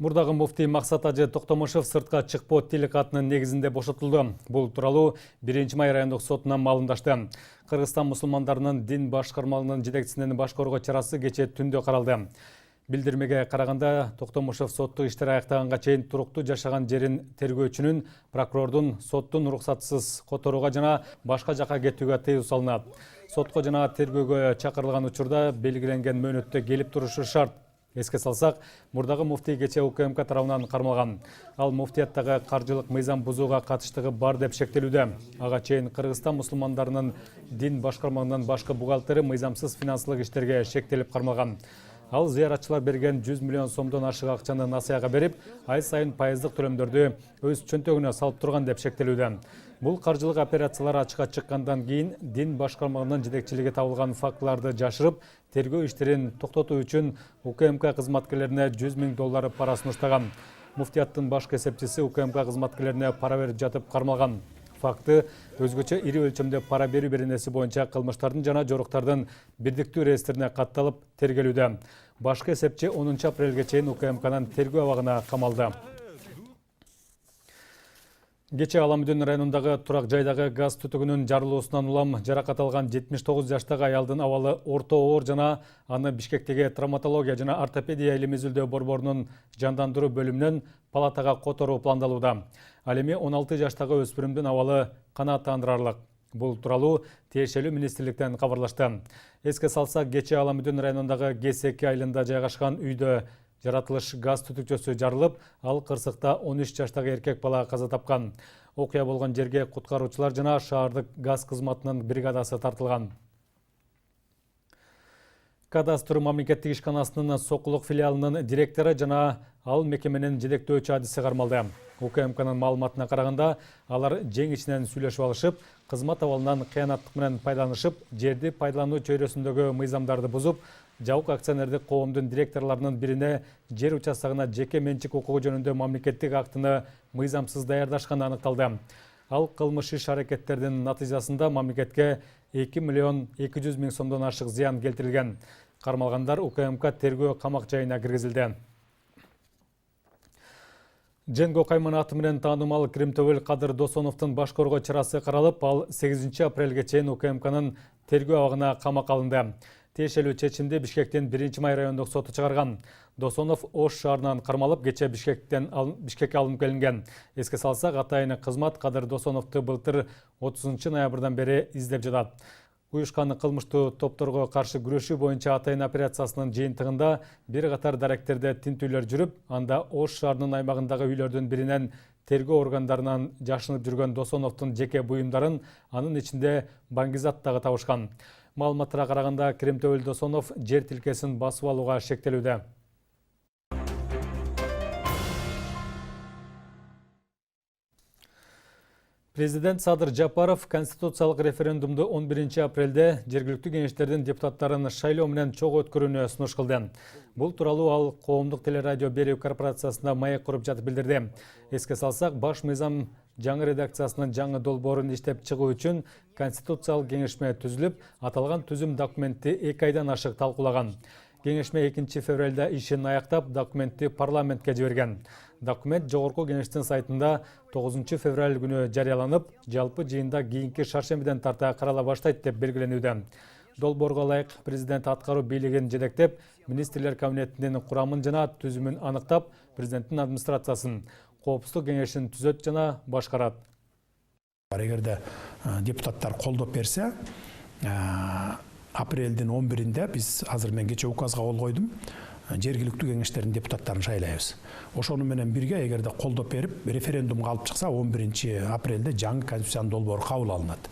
Мурдагы муфтий Максат Ажы Токтомушев сыртка чыкпоо тиликатынын негизинде бошотулду. Бул тууралуу 1-май райондук сотунан маалымдашты. Кыргызстан мусулмандарынын дин башкармалыгынын жетекчисинин баш коргоо чарасы кечээ түндө каралды. Билдирмеге караганда, Токтомушев соттук иштери аяктаганга чейин туруктуу жашаган жерин тергөөчүнүн, прокурордун соттун уруксатсыз которууга жана башка жака кетүүгө тыюу салынат. Сотко жана тергөөгө чакырылган учурда белгиленген мөөнөттө келип турушу шарт. Эске салсак, мурдагы муфтий кечээ УКМК тарабынан кармалган. Ал муфтияттагы каржылык мыйзам бузууга катыштыгы бар деп шектелүүдө. Ага чейин Кыргызстан мусулмандарынын дин башкармалыгынын башкы бухгалтери мыйзамсыз финансылык иштерге шектелип кармалган. Ал зыяратчылар берген 100 миллион сомдон ашык акчаны насыяга берип, ай сайын пайыздык төлөмдөрдү өз чөнтөгүнө салып турган деп шектелүүдө. Бул каржылык операциялар ачыкка чыккандан кийин дин башкармалыгынын жетекчилиги табылган фактыларды жашырып, тергөө иштерин токтотуу үчүн УКМК кызматкерлерине 100 000 доллар пара сунуштаган. Муфтияттын башкы эсепчиси УКМК кызматкерлерине пара берип жатып кармалган. Факты өзгөчө ири өлчөмдө пара берүү беренеси боюнча кылмыштардын жана жоруктардын бирдиктүү реестрине катталып тергелүүдө. Башкы эсепчи 10 апрелге чейин УКМКнын тергөө абагына камалды. Кечээ Аламүдүн районундагы турак жайдагы газ түтүгүнүн жарылуусунан улам жаракат алган 79 жаштагы аялдын абалы орто оор жана аны Бишкектеги травматология жана ортопедия илими изилдөө борборунун жандандыруу бөлүмүнөн палатага которуу пландалууда. Ал эми 16 жаштагы өспүрүмдүн абалы канааттандырарлык. Бул тууралуу тиешелүү министрликтен кабарлашты. Эске салсак, кечээ Аламүдүн районундагы Г2 айылында жайгашкан үйдө жаратылыш газ түтүкчөсү жарылып, ал кырсыкта 13 жаштагы эркек бала каза тапкан. Окуя болгон жерге куткаруучулар жана шаардык газ кызматынын бригадасы тартылган. Кадастр мамлекеттик ишканасынын Сокулук филиалынын директору жана ал мекеменин жетектөөчү адиси кармалды. УКМКнын маалыматына караганда, алар жең ичинен сүйлөшүп алышып, кызмат абалынан кыянаттык менен пайдаланышып, жерди пайдалануу чөйрөсүндөгү мыйзамдарды бузуп, жабык акционердик коомдун директорлорунун бирине жер участогуна жеке менчик укугу жөнүндө мамлекеттик актыны мыйзамсыз даярдашканы аныкталды. Ал кылмыш иш аракеттердин натыйжасында мамлекетке 2 миллион 200 000 сомдон ашык зыян келтирилген. Кармалгандар УКМК тергөө камак жайына киргизилди. Женго Кайман аты менен таанымал Кримтөбөл Кадыр Досоновдун баш коргоо чарасы каралып, ал 8 апрелге чейин УКМКнын тергөө абагына камакка алынды. Тиешелүү чечимди Бишкектин 1-май райондук соту чыгарган. Досонов Ош шаарынан кармалып, кечээ Бишкекке алынып келинген. Эске салсак, атайын кызмат Кадыр Досоновду былтыр 30 ноябрдан бери издеп жатат. Уюшкан кылмыштуу топторго каршы күрөшүү боюнча атайын операциясынын жыйынтыгында бир катар даректерде тинтүүлөр жүрүп, анда Ош шаарынын аймагындагы үйлөрдүн биринен тергөө органдарынан жашынып жүргөн Досоновдун жеке буюмдарын, анын ичинде баңгизат дагы табышкан. Маалыматтарга караганда, Кримтөбөл Досонов жер тилкесин басып алууга шектелүүдө. Президент Садыр Жапаров конституциялык референдумду 11 апрелде жергиликтүү кеңештердин депутаттарын шайлоо менен чогуу өткөрүүнү сунуш кылды. Бул тууралуу ал коомдук телерадио берүү корпорациясында маек куруп жатып билдирди. Эске салсак, баш мыйзам жаңы редакциясынын жаңы долбоорун иштеп чыгуу үчүн конституциялык кеңешме түзүлүп, аталган түзүм документти 2 айдан ашык талкуулаган. Кеңешме 2 февралда ишин аяктап, документти парламентке жиберген. Документ жогорку кеңештин сайтында 9 февраль күнү жарыяланып, жалпы жыйында кийинки шаршембиден тарта карала баштайт деп белгиленүүдө. Долбоорго ылайык президент аткаруу бийлигин жетектеп, министрлер кабинетинин курамын жана түзүмүн аныктап, президенттин администрациясын, коопсуздук кеңешин түзөт жана башкарат. Эгерде депутаттар колдоп берсе, апрелдин 11-inde биз азыр мен кечээ указга кол койдум. Жергиликтүү кеңештердин депутаттарын шайлайбыз. Ошону менен бирге эгерде колдоп берип референдумга алып чыкса, 11 апрелде жаңы конституциянын долбоору кабыл алынат.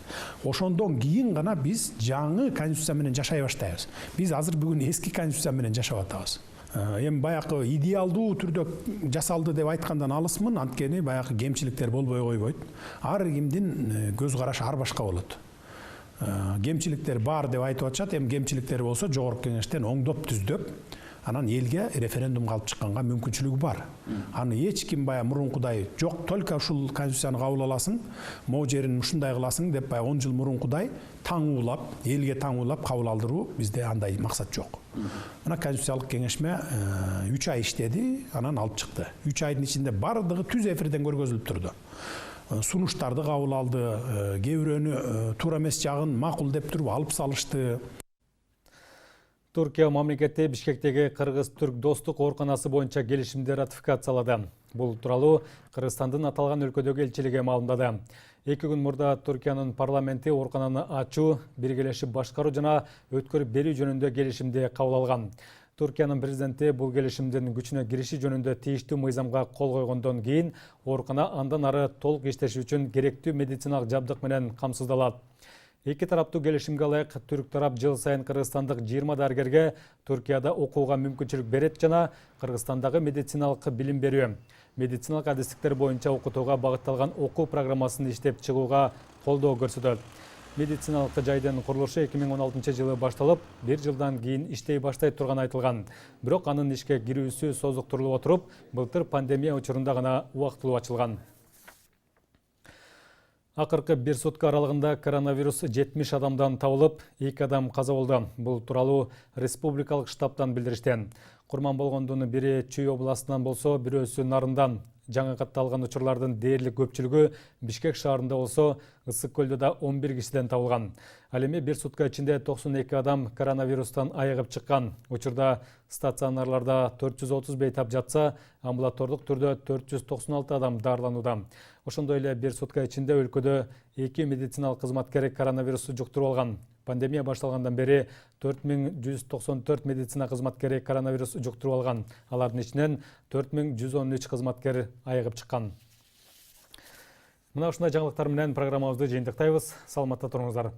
Ошондон кийин гана биз жаңы конституция менен жашай баштайбыз. Биз азыр бүгүн эски конституция менен жашап атабыз. Эми баягы идеалдуу түрдө жасалды деп айткандан алысмын, анткени баягы кемчиликтер болбой койбойт. Ар кимдин көз карашы ар башка болот. Кемчиликтер бар деп айтып атышат, эми кемчиликтер болсо жогорку кеңештен оңдоп түздөп, анан элге референдумга алып чыкканга мүмкүнчүлүгү бар. Аны эч ким баягы мурункудай жок, только ушул конституцияны кабыл аласың, могу жерин ушундай кыласың деп баягы 10 жыл мурункудай таңуулап, элге таңуулап кабыл алдыруу бизде андай максат жок. Мына конституциялык кеңешме 3 ай иштеди, анан алып чыкты. 3 айдын ичинде бардыгы түз эфирден көргөзүлүп турду. Сунуштарды кабыл алды, кээ бирөөнү туура эмес жагын макул деп туруп алып салышты. Түркия мамлекети Бишкектеги Кыргыз-Түрк достук ооруканасы боюнча келишимди ратификациялады. Бул тууралуу Кыргызстандын аталган өлкөдөгү элчилиги маалымдады. 2 күн мурда Түркиянын парламенти оорукананы ачуу, биргелешип башкаруу жана өткөрүп берүү жөнүндө келишимди кабыл алган. Түркиянын президенти бул келишимдин күчүнө кириши жөнүндө тийиштүү мыйзамга кол койгондон кийин оорукана андан ары толук иштеши үчүн керектүү медициналык жабдык менен камсыздалат. Эки тараптуу келишимге ылайык түрк тарап жыл сайын кыргызстандык 20 дарыгерге Түркияда окууга мүмкүнчүлүк берет жана Кыргызстандагы медициналык билим берүү, медициналык адистиктер боюнча окутууга багытталган окуу программасын иштеп чыгууга колдоо көрсөтөт. Медициналык жайдын курулушу 2016-жылы башталып, 1 жылдан кийин иштей баштай турганы айтылган. Бирок анын ишке кирүүсү созуктурулуп отуруп, былтыр пандемия учурунда гана убактылуу ачылган. Акыркы 1 сутка аралыгында коронавирус 70 адамдан табылып, 2 адам каза болду. Бул тууралуу республикалык штабтан билдиришти. Курман болгондун бири Чүй областынан болсо, бирөөсү Нарындан. Жаңы катталган учурлардын дээрлик көпчүлүгү Бишкек шаарында болсо, Ысык көлдө да 11 кишиден табылган. Ал эми 1 сутка ичинде 92 адам коронавирустан айыгып чыккан. Учурда стационарларда 430 бейтап жатса, амбулатордук түрдө 496 адам дарыланууда. Ошондой эле 1 сутка ичинде өлкөдө 2 медициналык кызматкер коронавирусту жуктуруп алган. Пандемия башталгандан бери 4194 медицина кызматкери коронавирус жуктуруп алган. Алардын ичинен 4113 кызматкер айыгып чыккан. Мына ушундай жаңылыктар менен программабызды жыйынтыктайбыз. Саламатта туруңуздар.